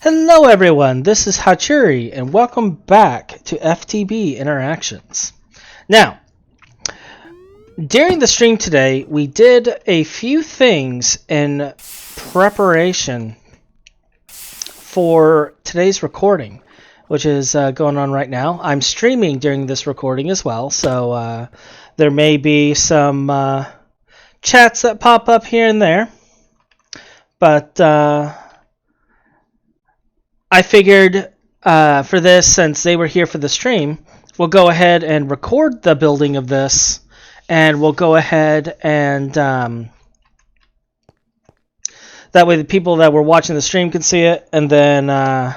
Hello everyone, this is Hachuri and welcome back to FTB Interactions. Now, during the stream today, we did a few things in preparation for today's recording, which is going on right now. I'm streaming during this recording as well, so there may be some chats that pop up here and there, but I figured for this, since they were here for the stream, we'll go ahead and record the building of this, and we'll go ahead and that way the people that were watching the stream can see it, and then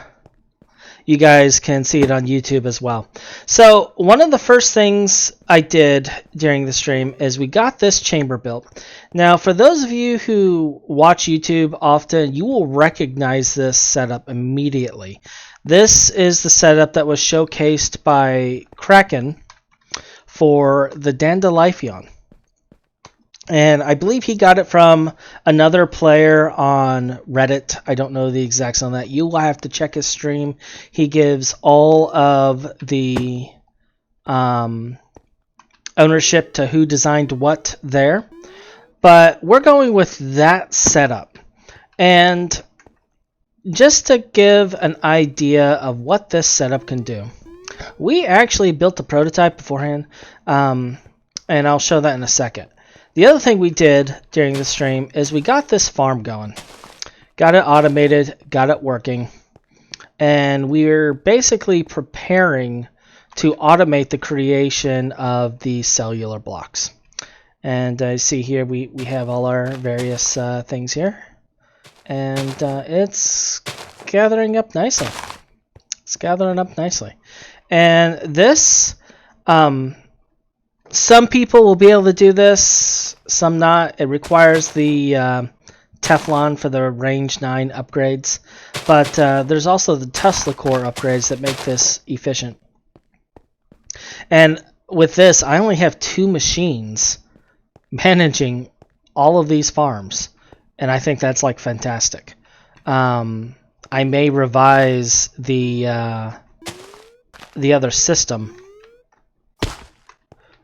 you guys can see it on YouTube as well. So one of the first things I did during the stream is we got this chamber built. Now, for those of you who watch YouTube often, you will recognize this setup immediately. This is the setup that was showcased by Kraken for the dandelifeon. And I believe he got it from another player on Reddit. I don't know the exacts on that. You'll have to check his stream. He gives all of the ownership to who designed what there. But we're going with that setup. And just to give an idea of what this setup can do, we actually built the prototype beforehand, and I'll show that in a second. The other thing we did during the stream is we got this farm going. Got it automated, got it working, and we're basically preparing to automate the creation of the cellular blocks. And I see here we have all our various things here, and it's gathering up nicely. It's gathering up nicely. And this, some people will be able to do this, some not. It requires the Teflon for the range 9 upgrades, but there's also the Tesla core upgrades that make this efficient. And with this, I only have 2 machines managing all of these farms, and I think that's like fantastic. I may revise the other system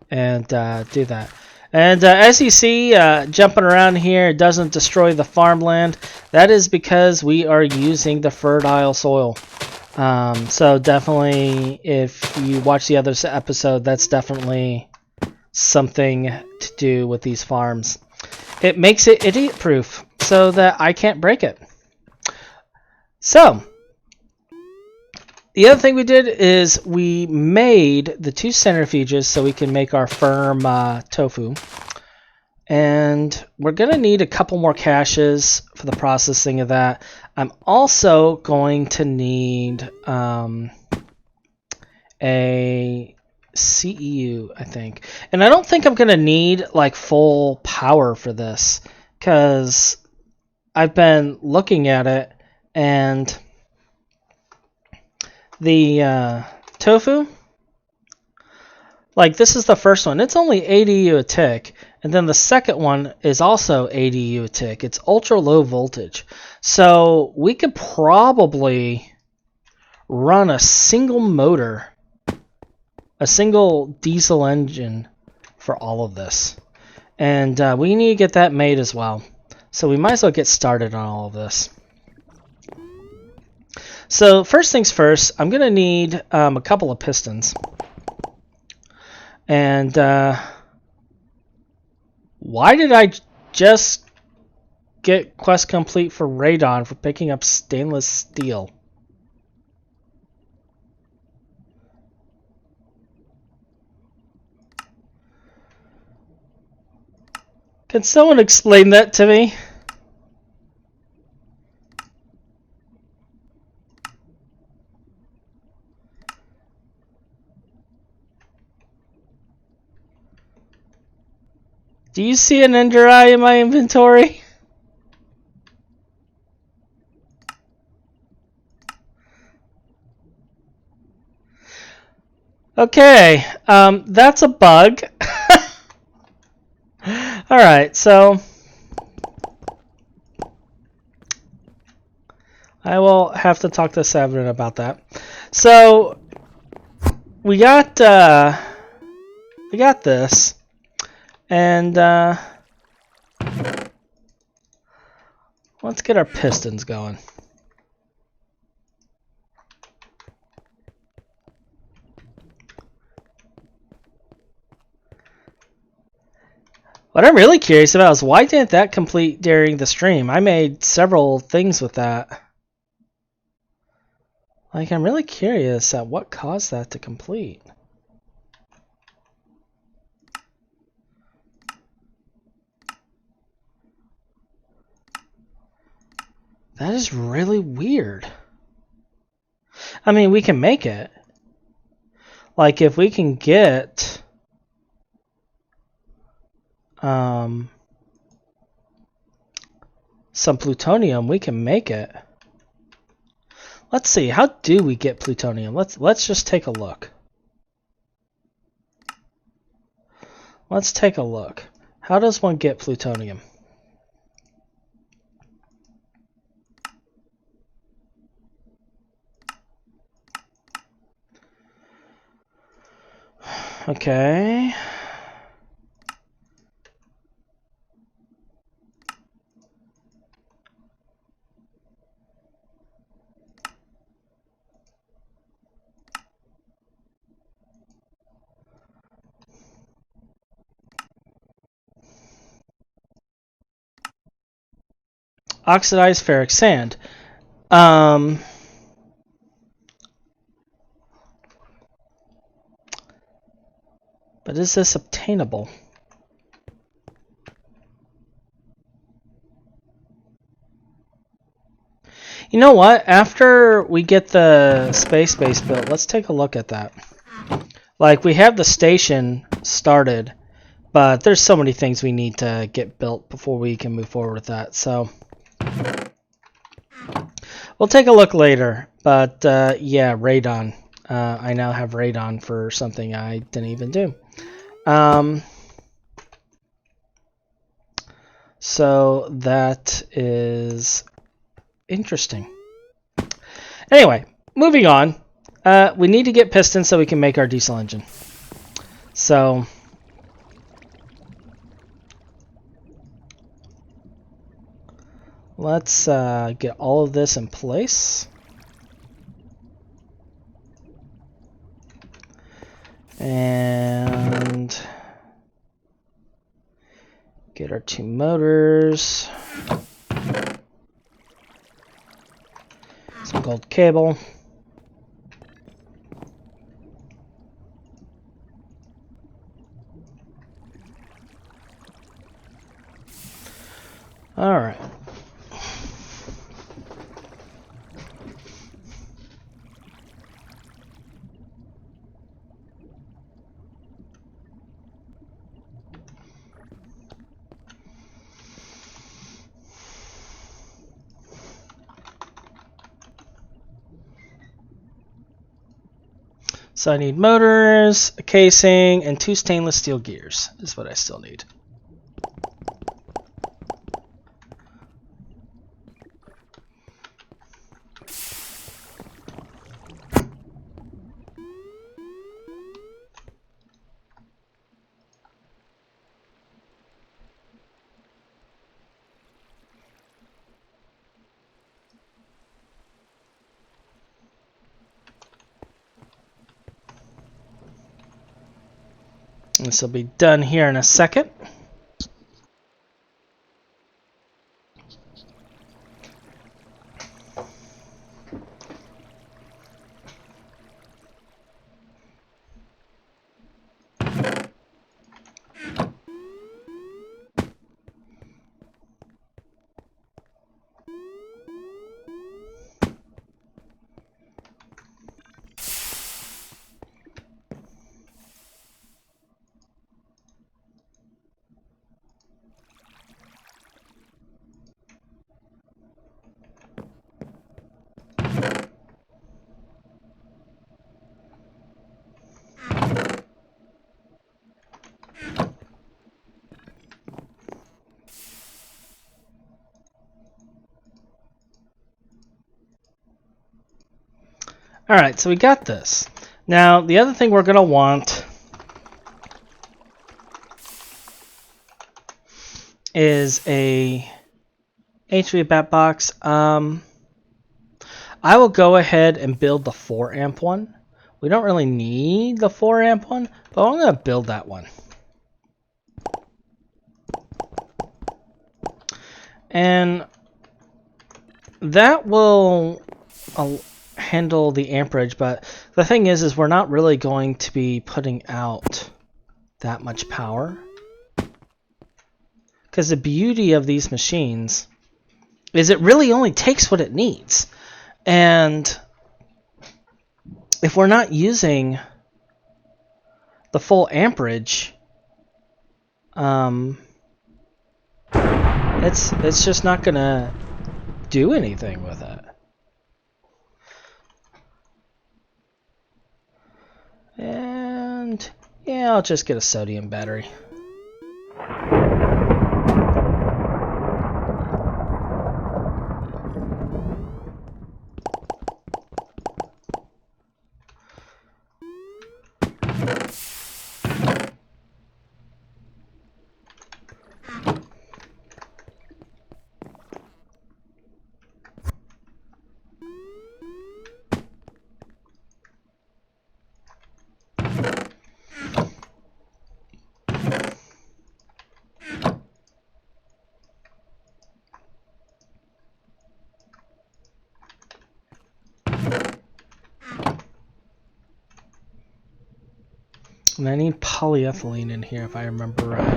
and do that. And as you see, jumping around here, it doesn't destroy the farmland. That is because we are using the fertile soil. So definitely, if you watch the other episode, that's definitely something to do with these farms. It makes it idiot-proof so that I can't break it. So the other thing we did is we made the 2 centrifuges so we can make our firm tofu. And we're going to need a couple more caches for the processing of that. I'm also going to need a CEU, I think. And I don't think I'm going to need like full power for this, because I've been looking at it, and the tofu, like this is the first one. It's only 80 U a tick, and then the second one is also 80 U a tick. It's ultra low voltage, so we could probably run a single motor, a single diesel engine for all of this, and we need to get that made as well. So we might as well get started on all of this. So first things first, I'm going to need a couple of pistons. And why did I just get quest complete for Radon for picking up stainless steel? Can someone explain that to me? Do you see an ender eye in my inventory? Okay, that's a bug. Alright, so I will have to talk to Severin about that. So we got this, and let's get our pistons going. What I'm really curious about is why didn't that complete during the stream? I made several things with that. Like, I'm really curious at what caused that to complete. That is really weird. I mean, we can make it. Like, if we can get some plutonium, we can make it. Let's see, how do we get plutonium? Let's just take a look. Let's take a look. How does one get plutonium? Okay. Oxidized ferric sand. But is this obtainable? You know what? After we get the space base built, let's take a look at that. Like, we have the station started, but there's so many things we need to get built before we can move forward with that. So we'll take a look later. But yeah, radon. I now have radon for something I didn't even do. So that is interesting. Anyway, moving on. We need to get pistons so we can make our diesel engine. So let's get all of this in place. And get our 2 motors. Some gold cable. All right. So I need motors, a casing, and 2 stainless steel gears is what I still need. This will be done here in a second. Alright, so we got this. Now, the other thing we're going to want is a HV bat box. I will go ahead and build the 4 amp one. We don't really need the 4 amp one, but I'm going to build that one. And that will handle the amperage, but the thing is we're not really going to be putting out that much power. Because the beauty of these machines is it really only takes what it needs. And if we're not using the full amperage, it's just not gonna do anything with it. And yeah, I'll just get a sodium battery. And I need polyethylene in here if I remember right.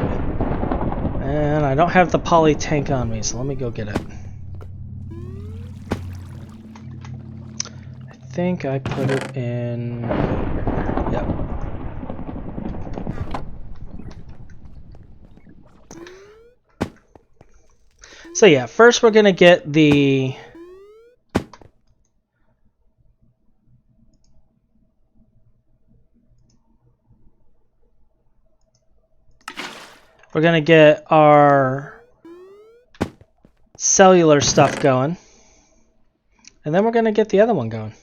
And I don't have the poly tank on me, so let me go get it. I think I put it in... Yep. So yeah, first we're going to get the... We're going to get our cellular stuff going. And then we're going to get the other one going.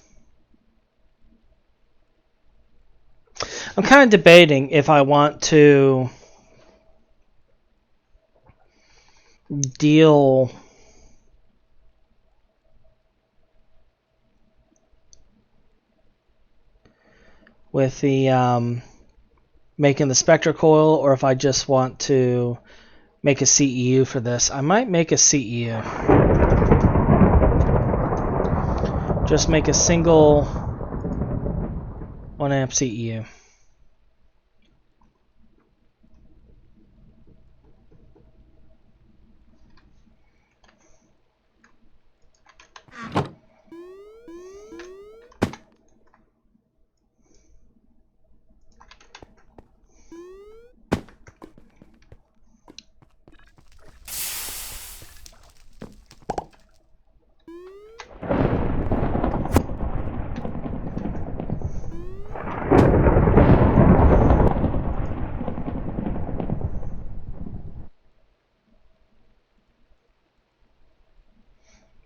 I'm kind of debating if I want to deal with the making the spectra coil, or if I just want to make a CEU for this. I might make a CEU. Just make a single 1 amp CEU.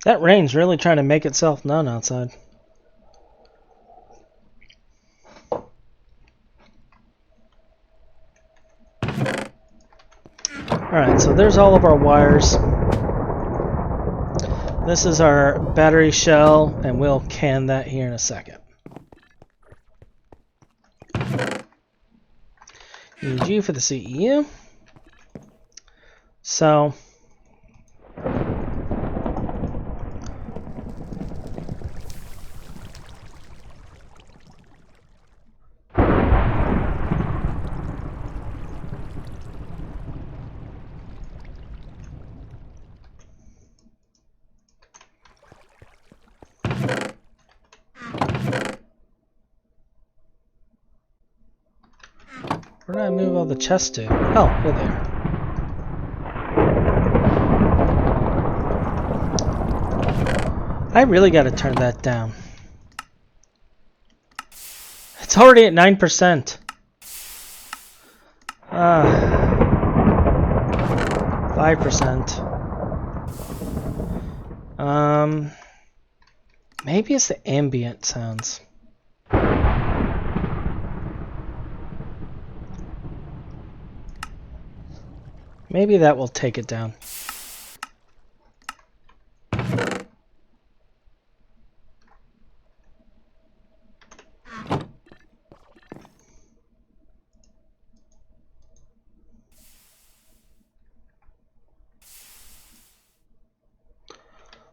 That rain's really trying to make itself known outside. Alright, so there's all of our wires. This is our battery shell, and we'll can that here in a second. Need you for the CEU. So... where did I move all the chests to? Oh, here they are. I really got to turn that down. It's already at 9%. 5%. Maybe it's the ambient sounds. Maybe that will take it down.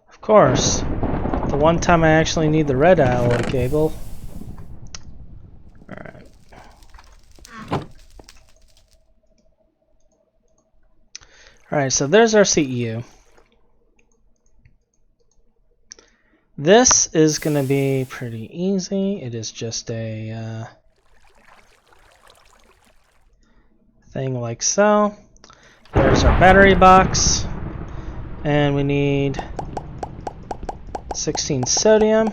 Of course, the one time I actually need the red alloy cable. Alright. Alright, so there's our CEU. This is going to be pretty easy. It is just a thing like so. There's our battery box. And we need 16 sodium.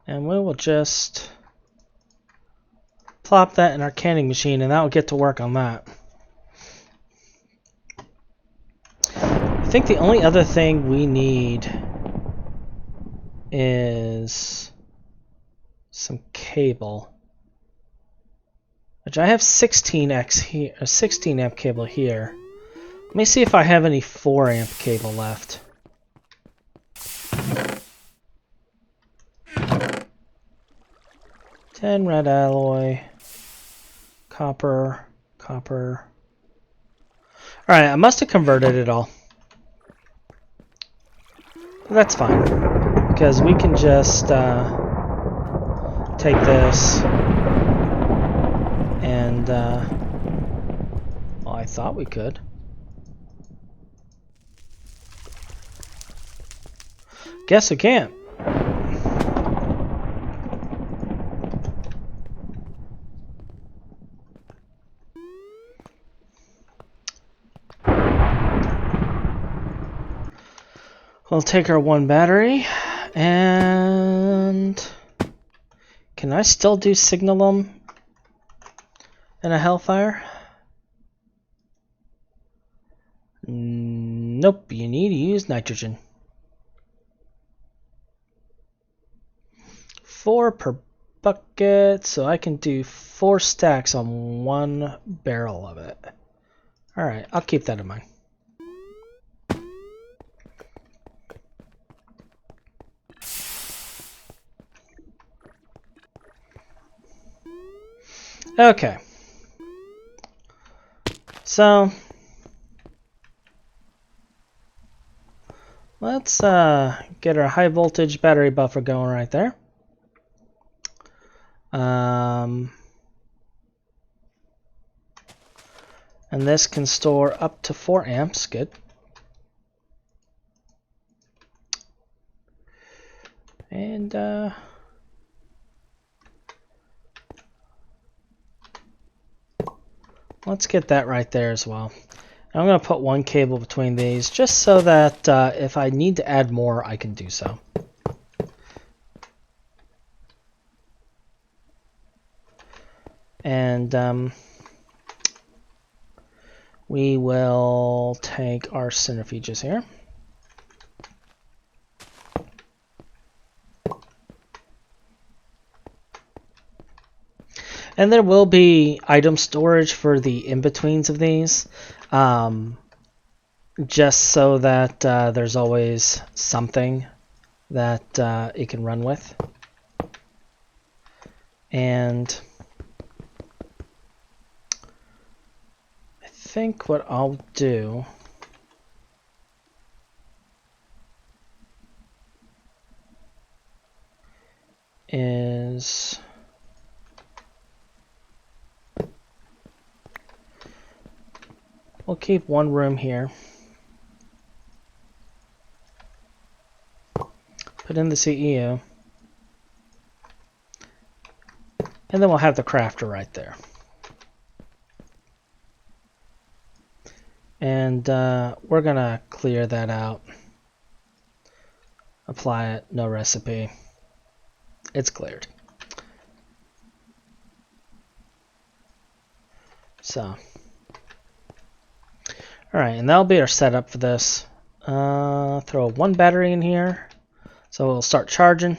And we will just plop that in our canning machine, and that will get to work on that. I think the only other thing we need is some cable, which I have 16x here, a 16 amp cable here. Let me see if I have any 4 amp cable left. Tin, red alloy, copper, copper. Alright, I must have converted it all. But that's fine, because we can just take this and, well, I thought we could. Guess we can't. We'll take our 1 battery, and can I still do signalum in a Hellfire? Nope, you need to use nitrogen. 4 per bucket, so I can do 4 stacks on 1 barrel of it. Alright, I'll keep that in mind. Okay, so let's get our high voltage battery buffer going right there. And this can store up to 4 amps, good. And let's get that right there as well. And I'm going to put 1 cable between these just so that if I need to add more, I can do so. And we will take our centrifuges here. And there will be item storage for the in-betweens of these, just so that there's always something that it can run with. And I think what I'll do is we'll keep 1 room here. Put in the CEU. And then we'll have the crafter right there. And we're going to clear that out. Apply it, no recipe. It's cleared. So. Alright, and that'll be our setup for this. Throw 1 battery in here, so it'll start charging.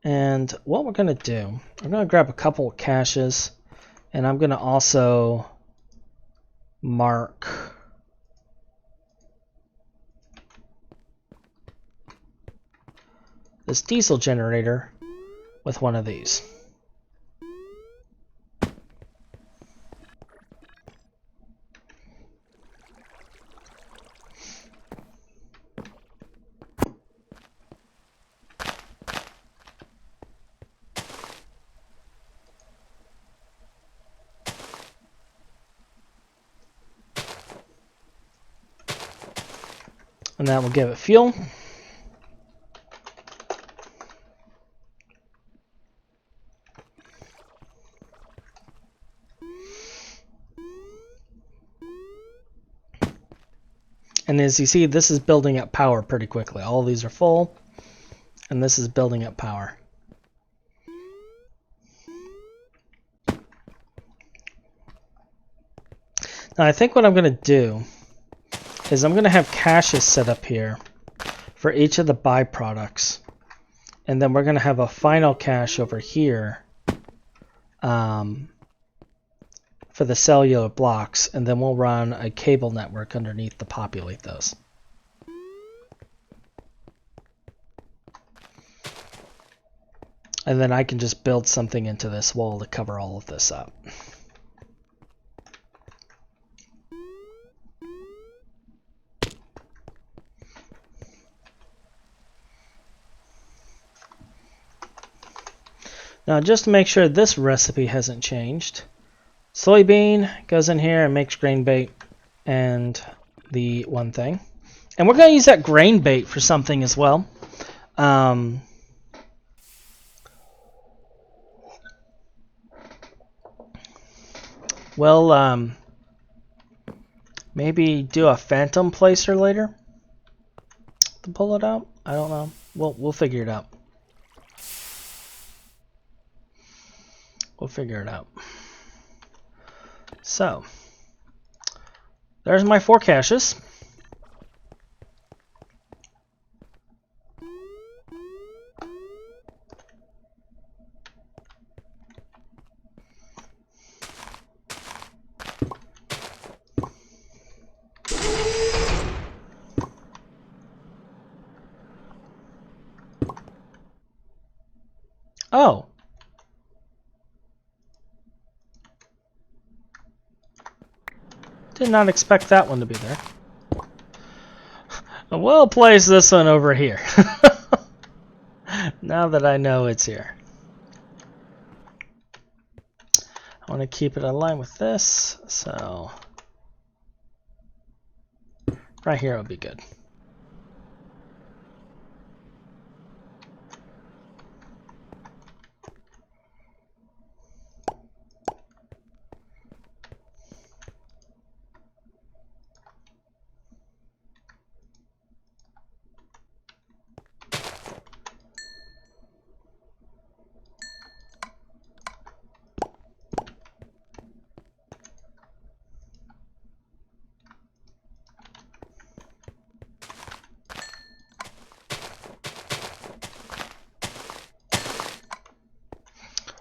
And what we're going to do, I'm going to grab a couple of caches, and I'm going to also mark this diesel generator with one of these. And that will give it fuel. And as you see, this is building up power pretty quickly. All of these are full, and this is building up power. Now I think what I'm going to do is I'm going to have caches set up here for each of the byproducts. And then we're going to have a final cache over here for the cellular blocks. And then we'll run a cable network underneath to populate those. And then I can just build something into this wall to cover all of this up. Now just to make sure this recipe hasn't changed, soybean goes in here and makes grain bait and the one thing. And we're going to use that grain bait for something as well. We'll maybe do a phantom placer later to pull it out. I don't know. We'll figure it out. We'll figure it out. So, there's my 4 caches. Oh. Did not expect that one to be there. We'll place this one over here. Now that I know it's here. I want to keep it aligned with this, so right here would be good.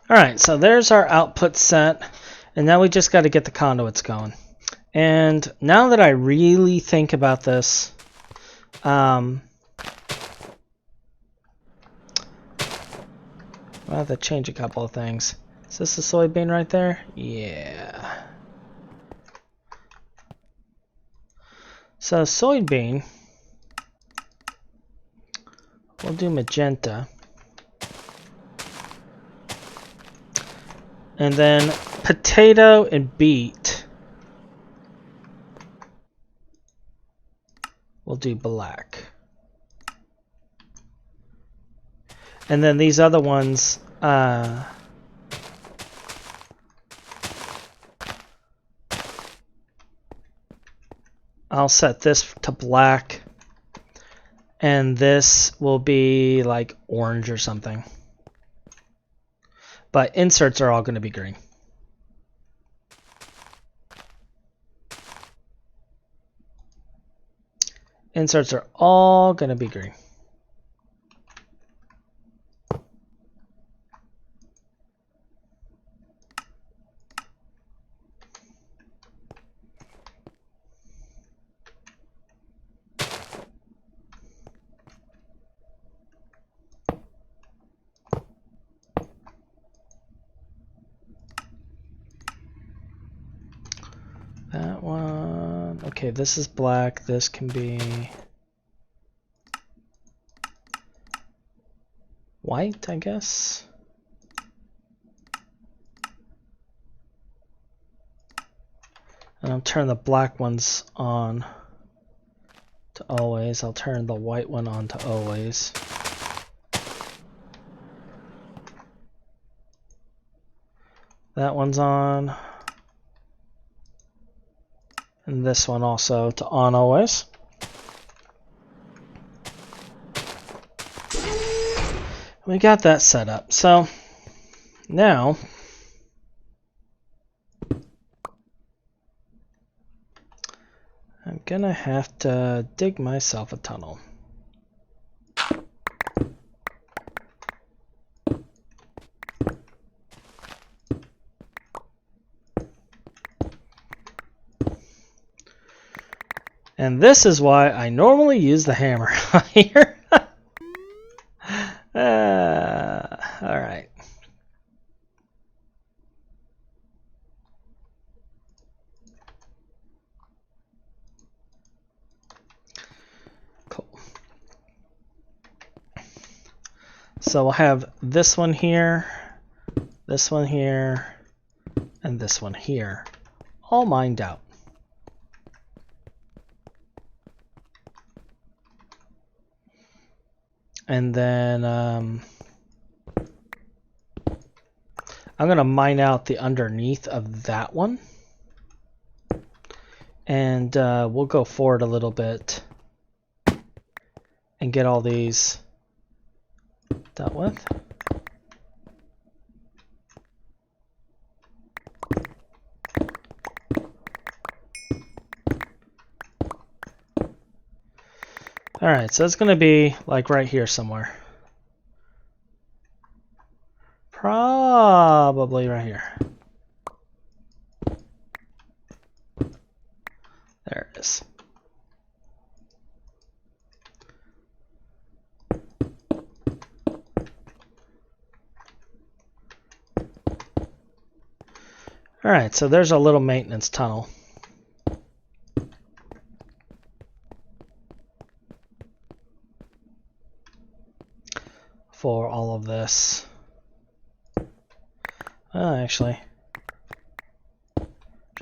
Alright, so there's our output set, and now we just got to get the conduits going. And now that I really think about this, I'll have to change a couple of things. Is this a soybean right there? Yeah. So soybean, we'll do magenta. And then potato and beet, we'll do black. And then these other ones, I'll set this to black. And this will be like orange or something. But inserts are all going to be green. Inserts are all going to be green. That one. Okay, this is black. This can be white, I guess. And I'll turn the black ones on to always. I'll turn the white one on to always. That one's on. And this one also to on always. We got that set up. So now I'm gonna have to dig myself a tunnel. And this is why I normally use the hammer here. All right. Cool. So we'll have this one here, and this one here, all mined out. And then I'm going to mine out the underneath of that one. And we'll go forward a little bit and get all these dealt with. Alright, so it's going to be like right here somewhere. Probably right here. There it is. Alright, so there's a little maintenance tunnel. For all of this. Actually,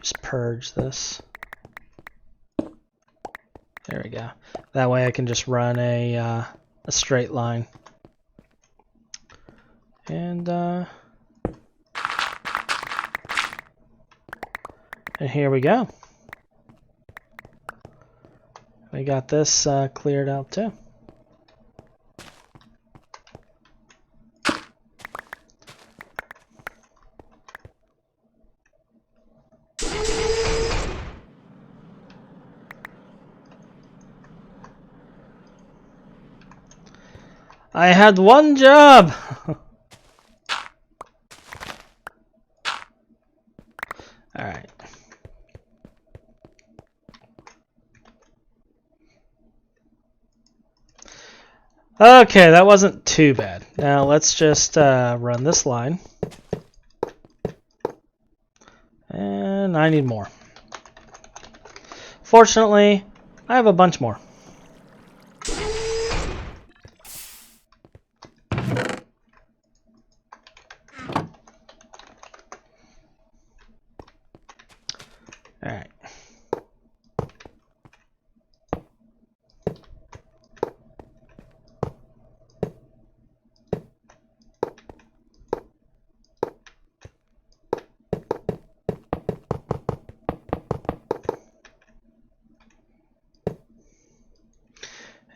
just purge this. There we go. That way I can just run a straight line. And here we go. We got this cleared out too. I had one job! Alright. Okay, that wasn't too bad. Now let's just run this line. And I need more. Fortunately, I have a bunch more. Alright.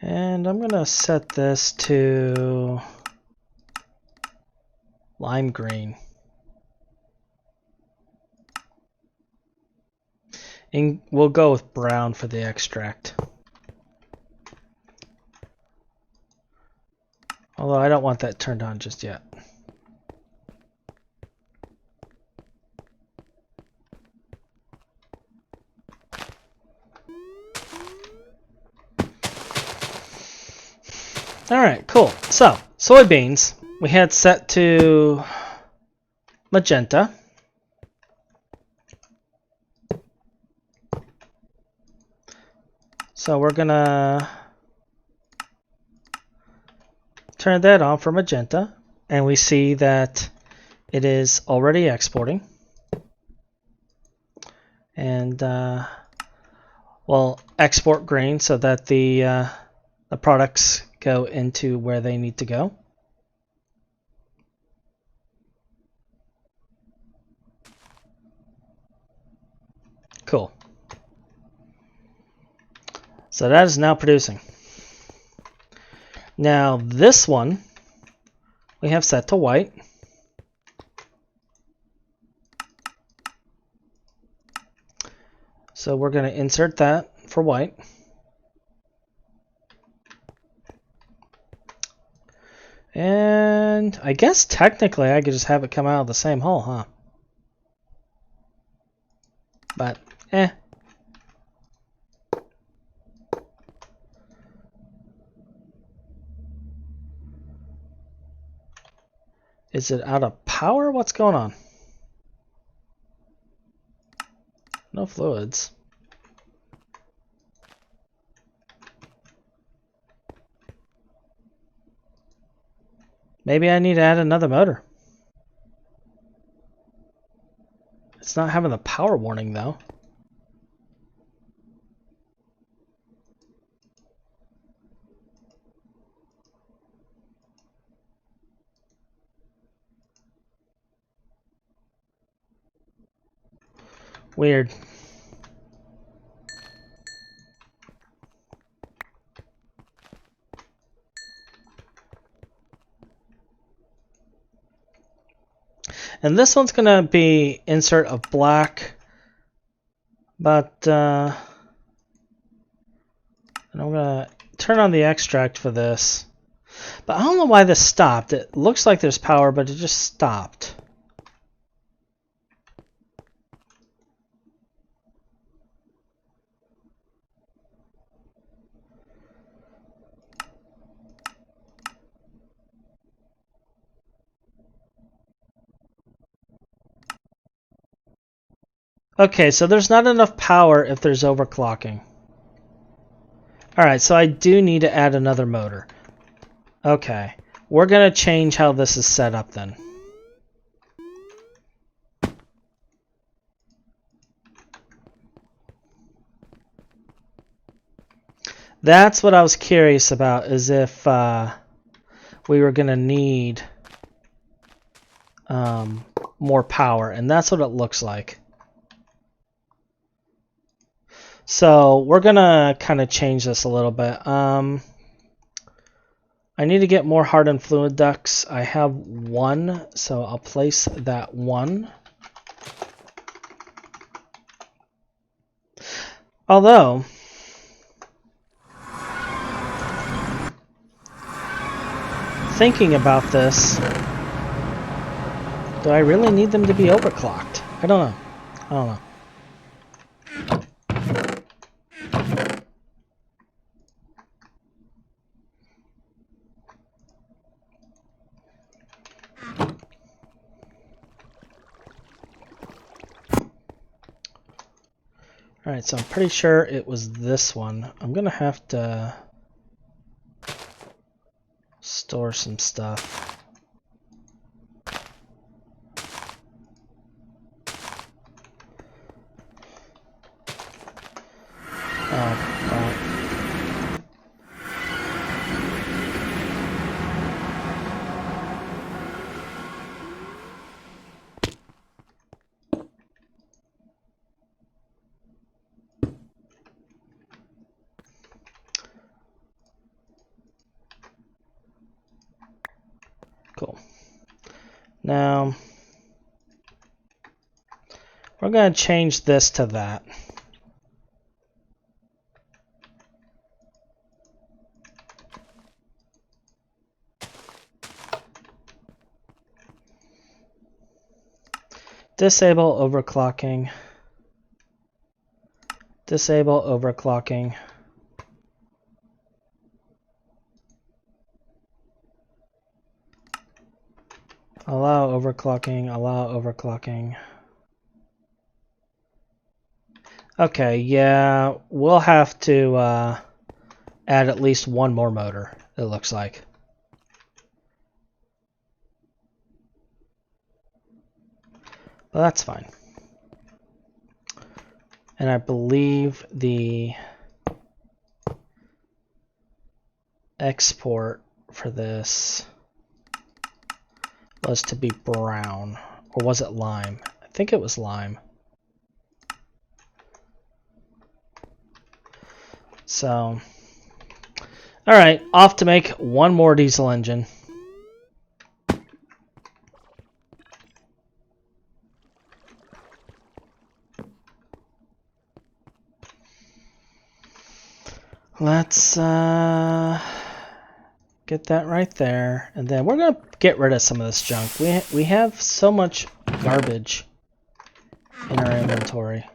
And I'm going to set this to lime green. And we'll go with brown for the extract. Although I don't want that turned on just yet. Alright, cool. So, soybeans, we had set to magenta. So we're gonna turn that on for magenta, and we see that it is already exporting. And we'll export green so that the products go into where they need to go. Cool. So that is now producing. Now this one we have set to white. So we're going to insert that for white. And I guess technically I could just have it come out of the same hole, huh? But, Is it out of power? What's going on? No fluids. Maybe I need to add another motor. It's not having the power warning though. Weird. And this one's going to be insert of black, but and I'm going to turn on the extract for this. But I don't know why this stopped. It looks like there's power, but it just stopped. Okay, so there's not enough power if there's overclocking. Alright, so I do need to add another motor. Okay, we're going to change how this is set up then. That's what I was curious about, is if we were going to need more power, and that's what it looks like. So we're going to kind of change this a little bit. I need to get more hardened fluid ducts. I have one, so I'll place that one. Although, thinking about this, do I really need them to be overclocked? I don't know. I don't know. Alright, so I'm pretty sure it was this one. I'm gonna have to store some stuff. Oh, well. Cool. Now, we're going to change this to that. Disable overclocking. Disable overclocking. Allow overclocking, allow overclocking. Okay, yeah, we'll have to add at least one more motor, it looks like. But that's fine. And I believe the export for this was to be brown. Or was it lime? I think it was lime. So, alright, off to make one more diesel engine. Let's get that right there, and then we're gonna get rid of some of this junk. We have so much garbage in our inventory.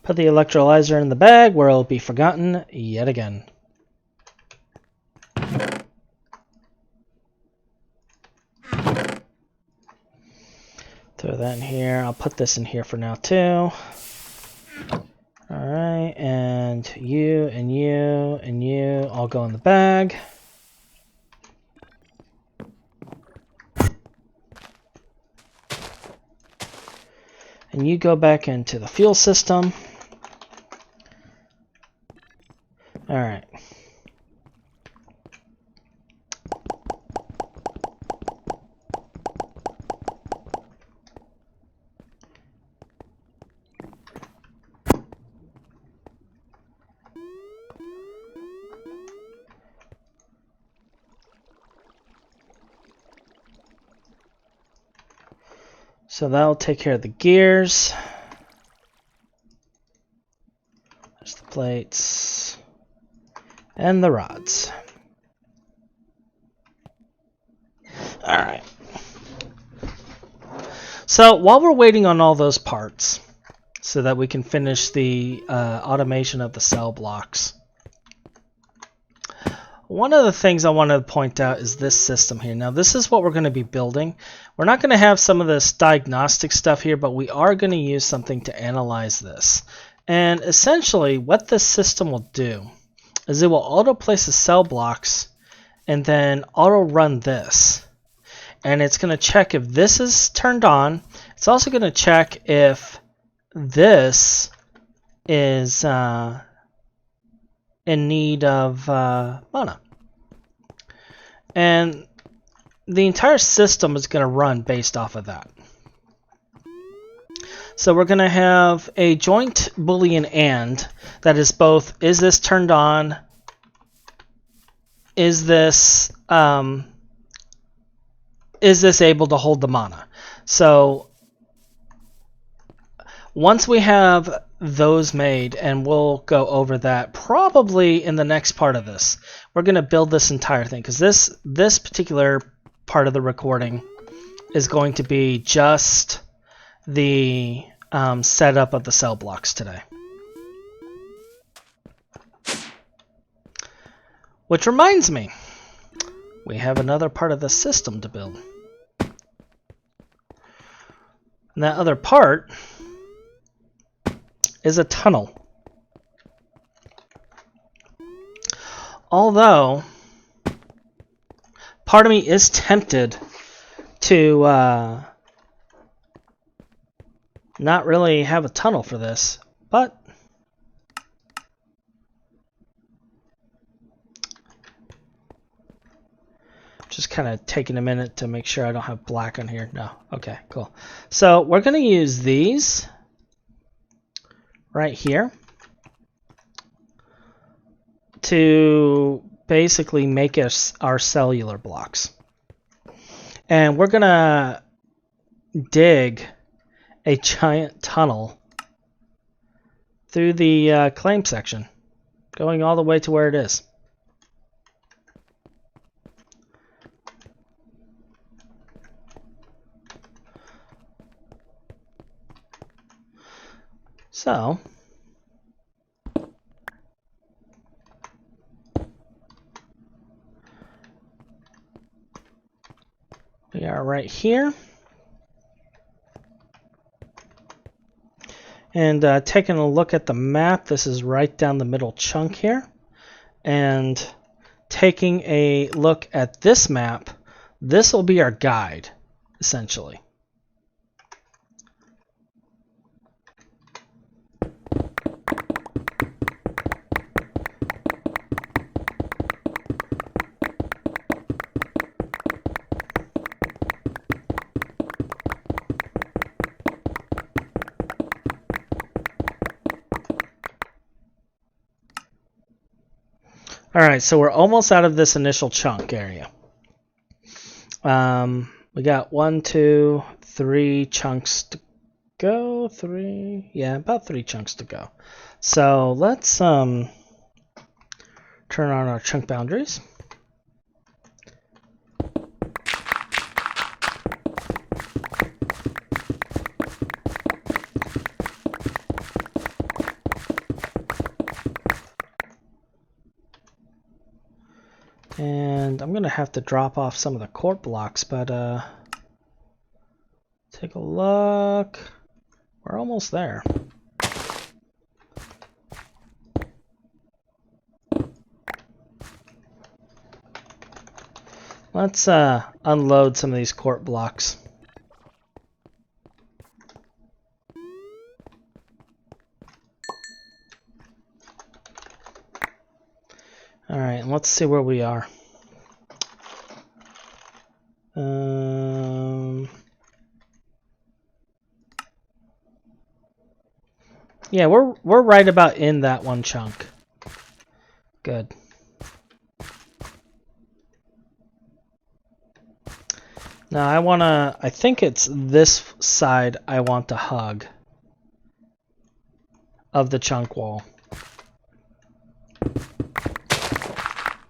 Put the electrolyzer in the bag where it'll be forgotten yet again. Throw that in here. I'll put this in here for now too. Alright, and you and you and you all go in the bag. And you go back into the fuel system. Alright. So that'll take care of the gears. There's the plates and the rods. Alright. So while we're waiting on all those parts so that we can finish the automation of the cell blocks, one of the things I want to point out is this system here. Now this is what we're going to be building. We're not going to have some of this diagnostic stuff here, but we are going to use something to analyze this. And essentially what this system will do is it will auto place the cell blocks and then auto run this. And it's going to check if this is turned on. It's also going to check if this is in need of mana. And the entire system is going to run based off of that. So we're going to have a joint boolean AND that is both, is this turned on? Is this able to hold the mana? So once we have those made, and we'll go over that probably in the next part of this, we're going to build this entire thing, because this particular part of the recording is going to be just the setup of the cell blocks today. Which reminds me, we have another part of the system to build. And that other part is a tunnel. Although, part of me is tempted to not really have a tunnel for this, but just kind of taking a minute to make sure I don't have black on here. No. Okay, cool. So we're going to use these right here to basically make us our cellular blocks. And we're going to dig a giant tunnel through the claim section, going all the way to where it is. So are right here. And taking a look at the map, this is right down the middle chunk here. And taking a look at this map, this will be our guide, essentially. All right, so we're almost out of this initial chunk area. We got 1, 2, 3 chunks to go. About 3 chunks to go. So let's turn on our chunk boundaries. And I'm going to have to drop off some of the corp blocks, but take a look. We're almost there. Let's unload some of these corp blocks. All right, let's see where we are. Yeah, we're right about in that one chunk. Good. Now I think it's this side I want to hug of the chunk wall.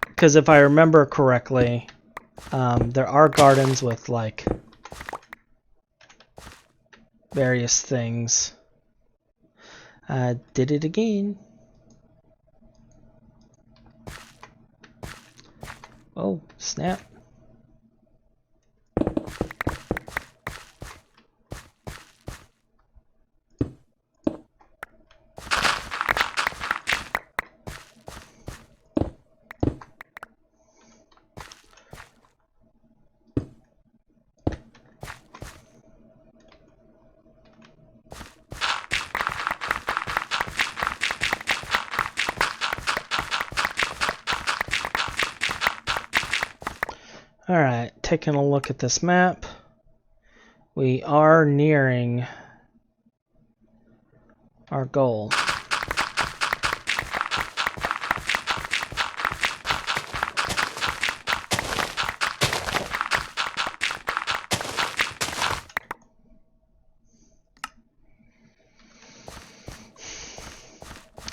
Because if I remember correctly, there are gardens with like various things. I did it again. Oh, snap. Alright, taking a look at this map. We are nearing our goal.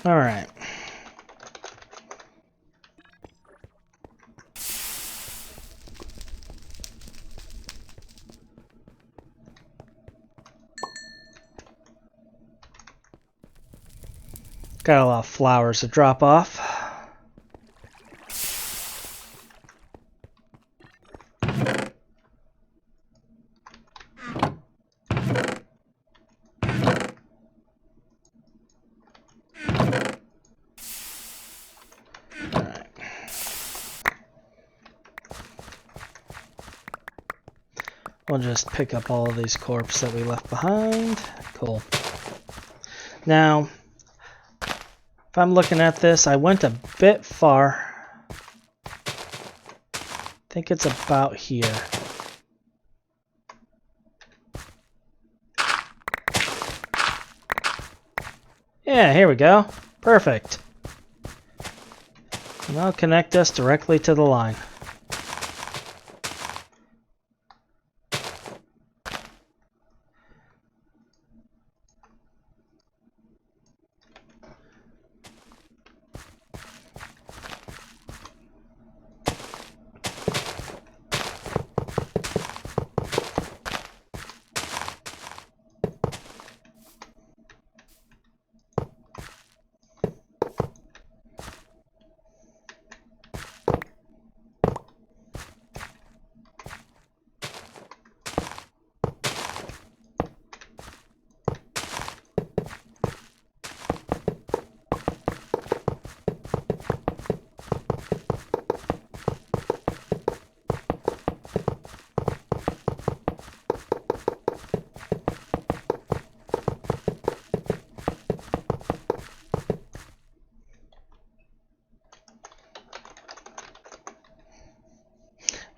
Alright. Got a lot of flowers to drop off. We'll just pick up all of these corpses that we left behind. Cool. Now, if I'm looking at this, I went a bit far. I think it's about here. Yeah, here we go. Perfect. And I'll connect us directly to the line.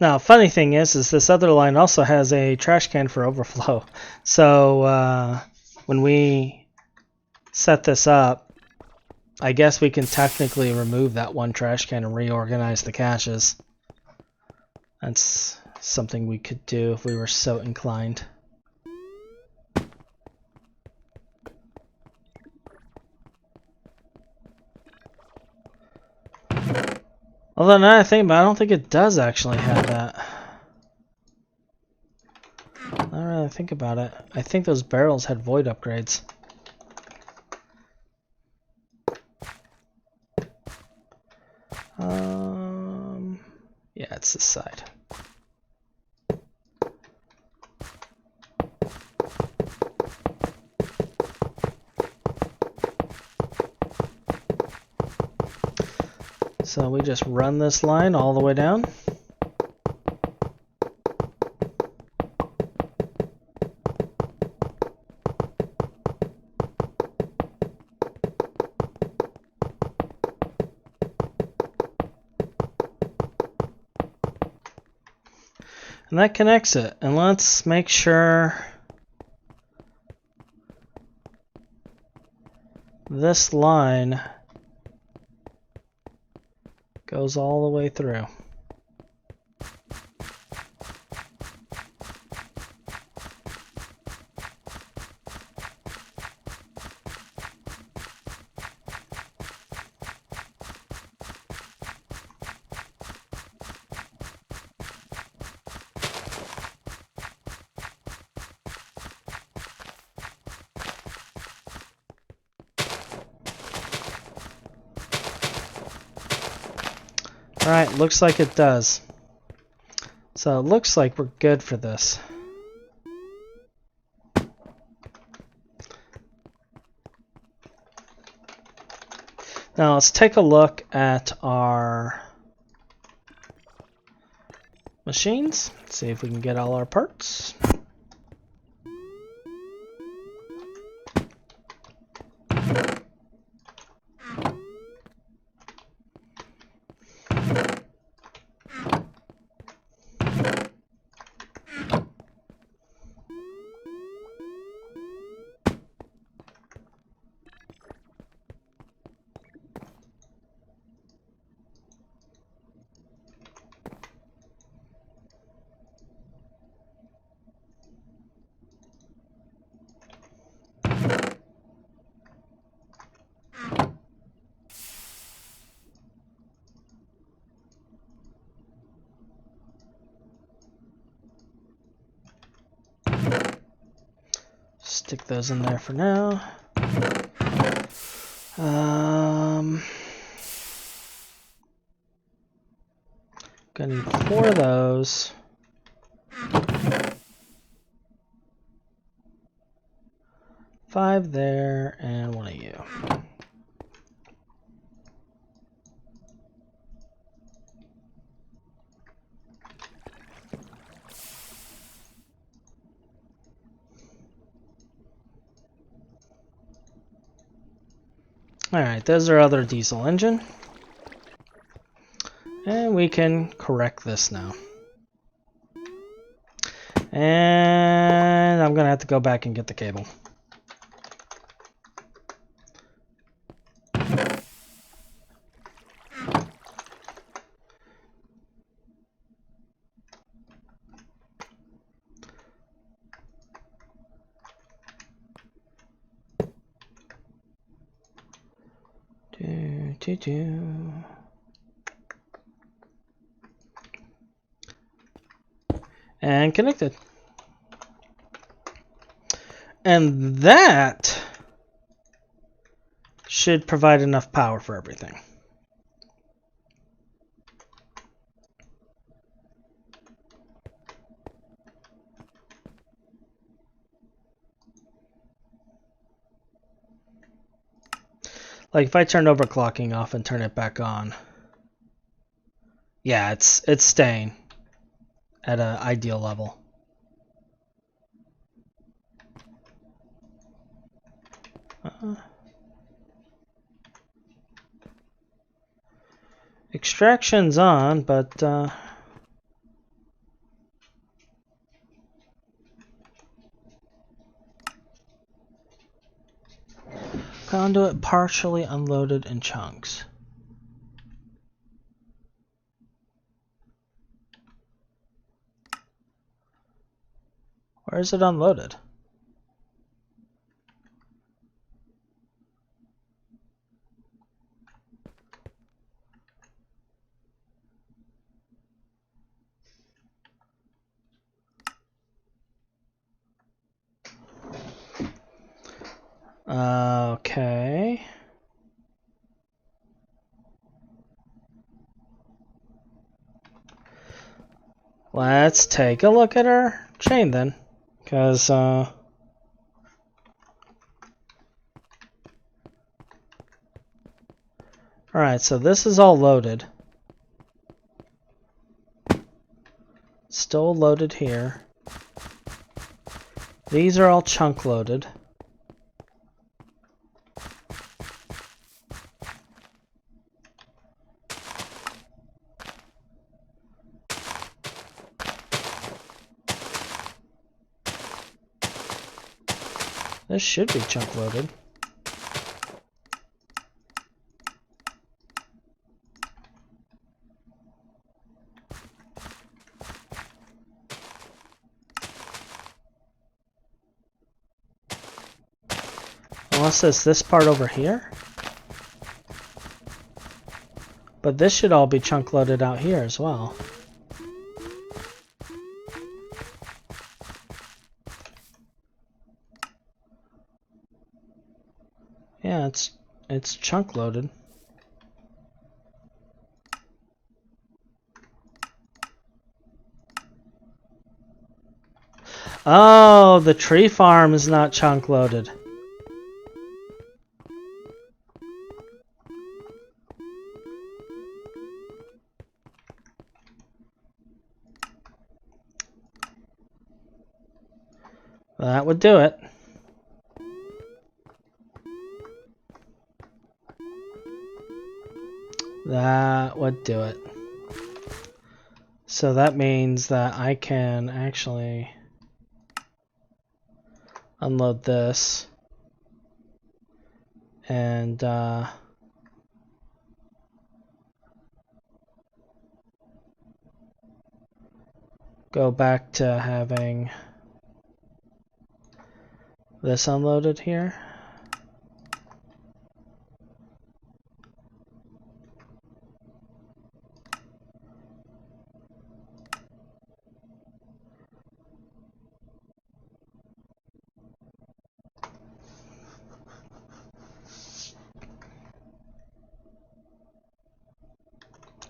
Now, funny thing is this other line also has a trash can for overflow. So when we set this up, I guess we can technically remove that one trash can and reorganize the caches. That's something we could do if we were so inclined. Although now I think about it, I don't think it does actually have that. I don't really think about it. I think those barrels had void upgrades. Yeah, it's this side. So we just run this line all the way down. And that connects it. And let's make sure this line goes all the way through. Alright, looks like it does. So it looks like we're good for this. Now let's take a look at our machines. See if we can get all our parts. Stick those in there for now. Gonna need 4 of those. Five there, and 1 of you. Alright, there's our other diesel engine. And we can correct this now. And I'm going to have to go back and get the cable. And connected. And that should provide enough power for everything. Like if I turned overclocking off and turn it back on, yeah, it's staying at an ideal level. Extraction's on, but Conduit partially unloaded in chunks. Where is it unloaded? Okay. Let's take a look at our chain then, because alright, so this is all loaded. Still loaded here. These are all chunk loaded. This should be chunk loaded. Unless it's this part over here. But this should all be chunk loaded out here as well. Yeah, it's chunk loaded. Oh, the tree farm is not chunk loaded. That would do it. That would do it. So that means that I can actually unload this and go back to having this unloaded here.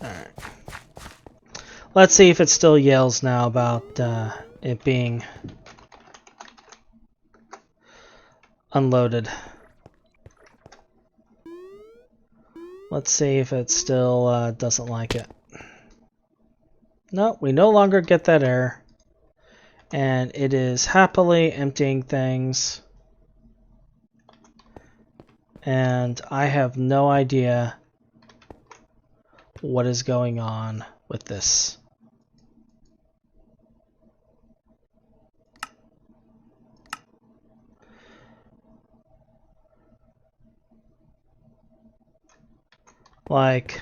Alright. Let's see if it still yells now about it being unloaded. Let's see if it still doesn't like it. No, we no longer get that error. And it is happily emptying things. And I have no idea what is going on with this. Like,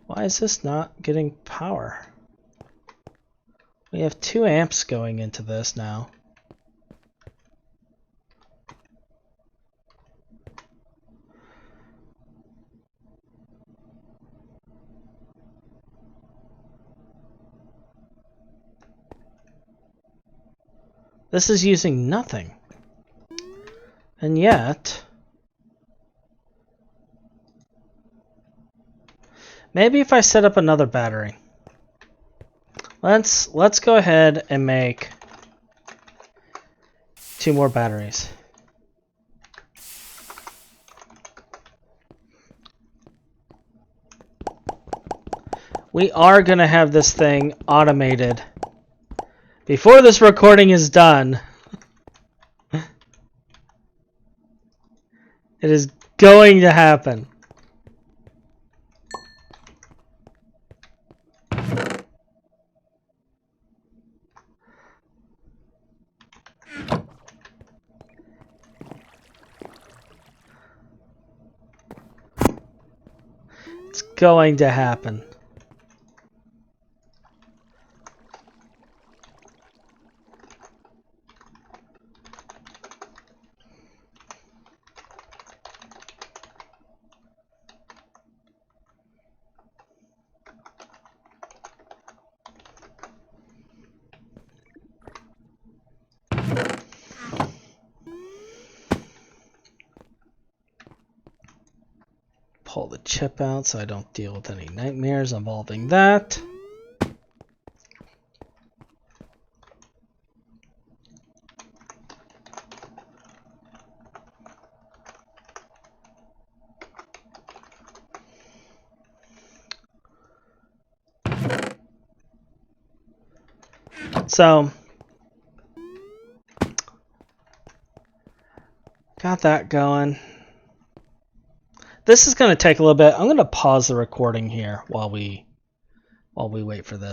why is this not getting power? We have 2 amps going into this now. This is using nothing. And yet, maybe if I set up another battery. Let's go ahead and make 2 more batteries. We are going to have this thing automated before this recording is done. It is going to happen. going to happen? Pull the chip out so I don't deal with any nightmares involving that. So, got that going. This is going to take a little bit. I'm going to pause the recording here while we wait for this.